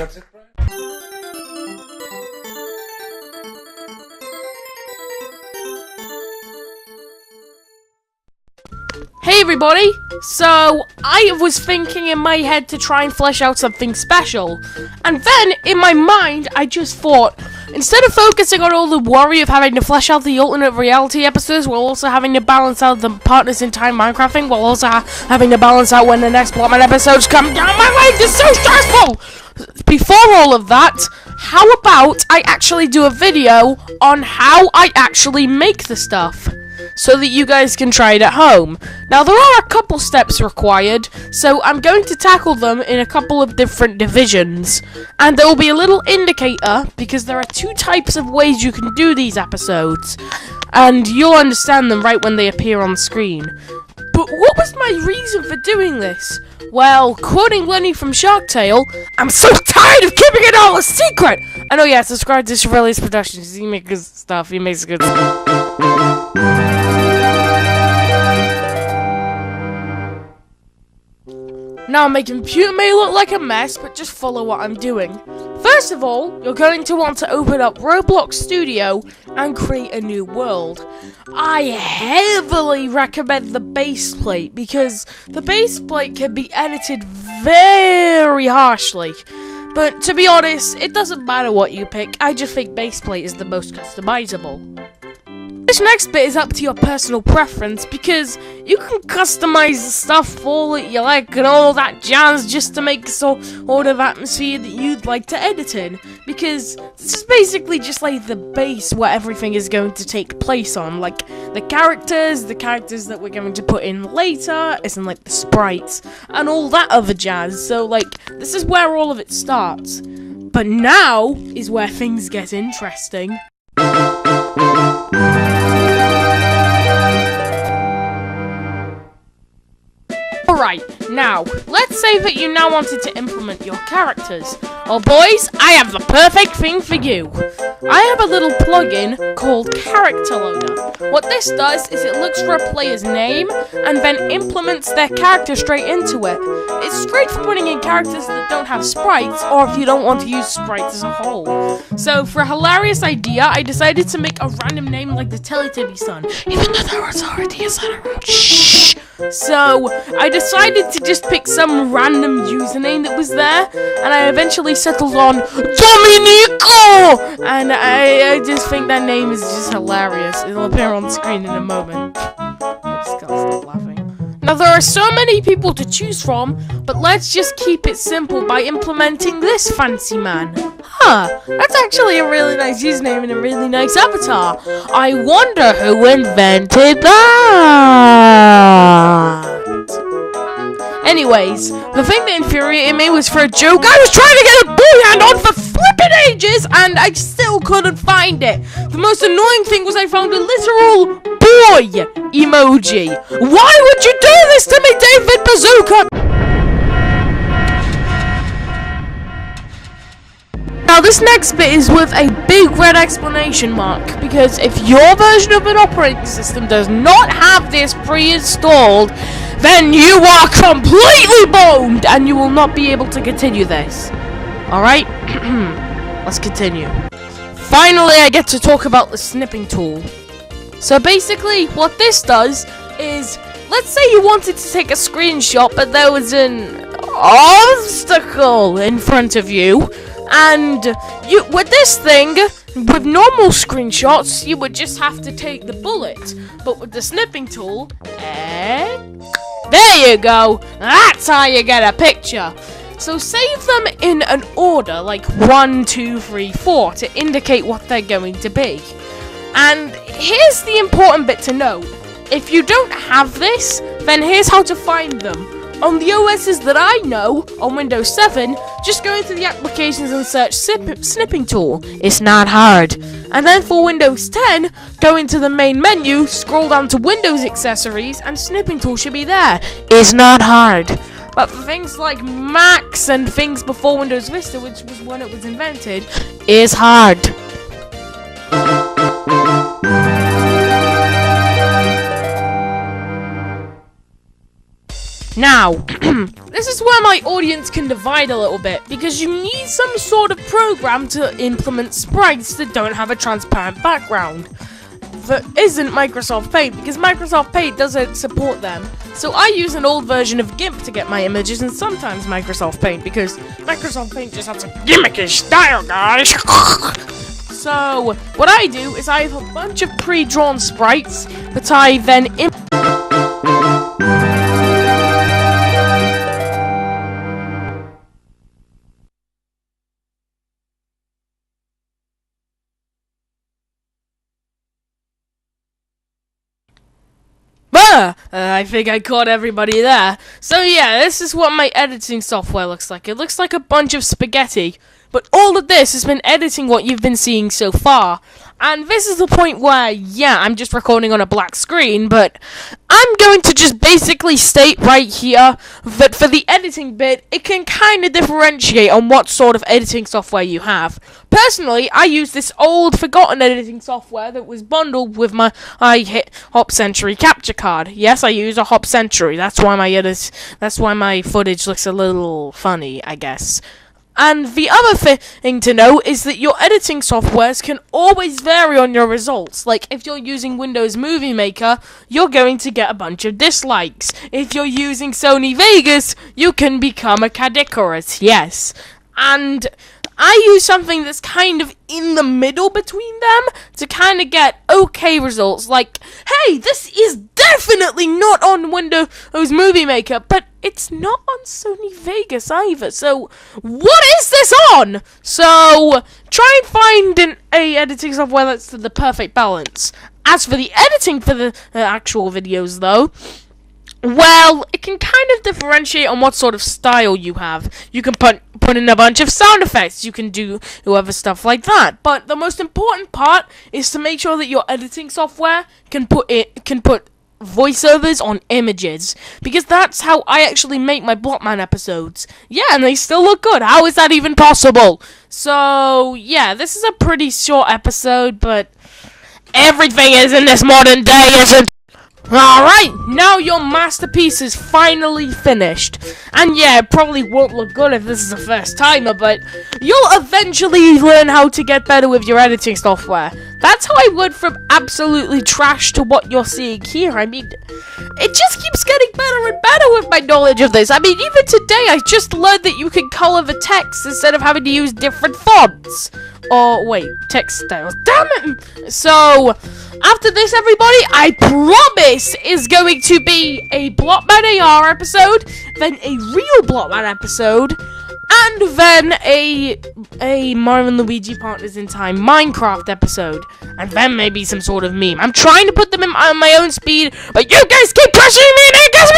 That's it, Brian? Hey everybody! So, I was thinking in my head to try and flesh out something special. And then, in my mind, I just thought, instead of focusing on all the worry of having to flesh out the alternate reality episodes, while also having to balance out the Partners in Time Minecrafting, while also having to balance out when the next blockman episodes come down my legs, it's so stressful! Before all of that, how about I actually do a video on how I actually make the stuff, so that you guys can try it at home. Now, there are a couple steps required, so I'm going to tackle them in a couple of different divisions. And there will be a little indicator, because there are two types of ways you can do these episodes. And you'll understand them right when they appear on the screen. But what was my reason for doing this? Well, quoting Lenny from Shark Tale, I'm so tired of keeping it all a secret! And oh yeah, subscribe to Shirley's Productions. He makes good stuff. He makes good stuff. Now, my computer may look like a mess, but just follow what I'm doing. First of all, you're going to want to open up Roblox Studio and create a new world. I heavily recommend the base plate, because the base plate can be edited very harshly. But to be honest, it doesn't matter what you pick, I just think base plate is the most customizable. This next bit is up to your personal preference, because you can customize the stuff all that you like and all that jazz just to make sort of atmosphere that you'd like to edit in, because this is basically just like the base where everything is going to take place on, like the characters that we're going to put in later, as in like the sprites, and all that other jazz. So like, this is where all of it starts. But now is where things get interesting. Alright, now, let's say that you now wanted to implement your characters. Well, boys, I have the perfect thing for you. I have a little plugin called Character Loader. What this does is it looks for a player's name and then implements their character straight into it. It's great for putting in characters that don't have sprites, or if you don't want to use sprites as a whole. So, for a hilarious idea, I decided to make a random name like the Teletubby son, even though there was already a son around. Shh! So, I decided to just pick some random username that was there, and I eventually settled on Dominico! And I just think that name is just hilarious. It'll appear on the screen in a moment. I just can't stop laughing. Now, there are so many people to choose from, but let's just keep it simple by implementing this fancy man. Huh, that's actually a really nice username and a really nice avatar. I wonder who invented that. Anyways, the thing that infuriated me was for a joke. I was trying to get a boy hand on for flipping ages, and I still couldn't find it. The most annoying thing was I found a literal boy emoji. Why would you do this to me, David Bazooka? Now, this next bit is with a big red exclamation mark, because if your version of an operating system does not have this pre-installed, then you are completely boned, and you will not be able to continue this. Alright? Let's continue. Finally, I get to talk about the snipping tool. So basically, what this does is, let's say you wanted to take a screenshot, but there was an obstacle in front of you, and you, with this thing, with normal screenshots, you would just have to take the bullet, but with the snipping tool, there you go, that's how you get a picture. So save them in an order, like 1, 2, 3, 4, to indicate what they're going to be. And here's the important bit to note. If you don't have this, then here's how to find them. On the OSs that I know, on Windows 7, just go into the applications and search snipping tool. It's not hard. And then for Windows 10, go into the main menu, scroll down to Windows accessories, and snipping tool should be there. It's not hard. But for things like Macs and things before Windows Vista, which was when it was invented, it's hard. Now, this is where my audience can divide a little bit, because you need some sort of program to implement sprites that don't have a transparent background. That isn't Microsoft Paint, because Microsoft Paint doesn't support them. So I use an old version of GIMP to get my images, and sometimes Microsoft Paint, because Microsoft Paint just has a gimmicky style, guys. So, what I do is I have a bunch of pre-drawn sprites that I then I think I caught everybody there. So yeah, this is what my editing software looks like. It looks like a bunch of spaghetti. But all of this has been editing what you've been seeing so far. And this is the point where, yeah, I'm just recording on a black screen, but I'm going to just basically state right here that for the editing bit, it can kind of differentiate on what sort of editing software you have. Personally, I use this old, forgotten editing software that was bundled with my Hop Century capture card. Yes, I use a Hop Century. That's why my footage looks a little funny, I guess. And the other thing to know is that your editing softwares can always vary on your results. Like, if you're using Windows Movie Maker, you're going to get a bunch of dislikes. If you're using Sony Vegas, you can become a Cadicarus, yes. And I use something that's kind of in the middle between them to kind of get okay results. Like, hey, this is definitely not on Windows Movie Maker, but it's not on Sony Vegas either. So, what is this on? So, try and find a editing software that's the perfect balance. As for the editing for the actual videos, though, well, it can kind of differentiate on what sort of style you have. You can put in a bunch of sound effects. You can do other stuff like that. But the most important part is to make sure that your editing software can put voiceovers on images, because that's how I actually make my Blockman episodes. Yeah, and they still look good. How is that even possible? So, yeah, this is a pretty short episode, but everything is in this modern day, isn't. Alright, now your masterpiece is finally finished. And yeah, it probably won't look good if this is a first timer, but you'll eventually learn how to get better with your editing software. That's how I went from absolutely trash to what you're seeing here. I mean, it just keeps getting better and better with my knowledge of this. I mean, even today, I just learned that you can color the text instead of having to use different fonts. Or, wait, text styles. Damn it! So, after this, everybody, I promise is going to be a Blockman AR episode, then a real Blockman episode, and then a Mario and Luigi Partners in Time Minecraft episode, and then maybe some sort of meme. I'm trying to put them in on my own speed, but you guys keep pushing me, and it gets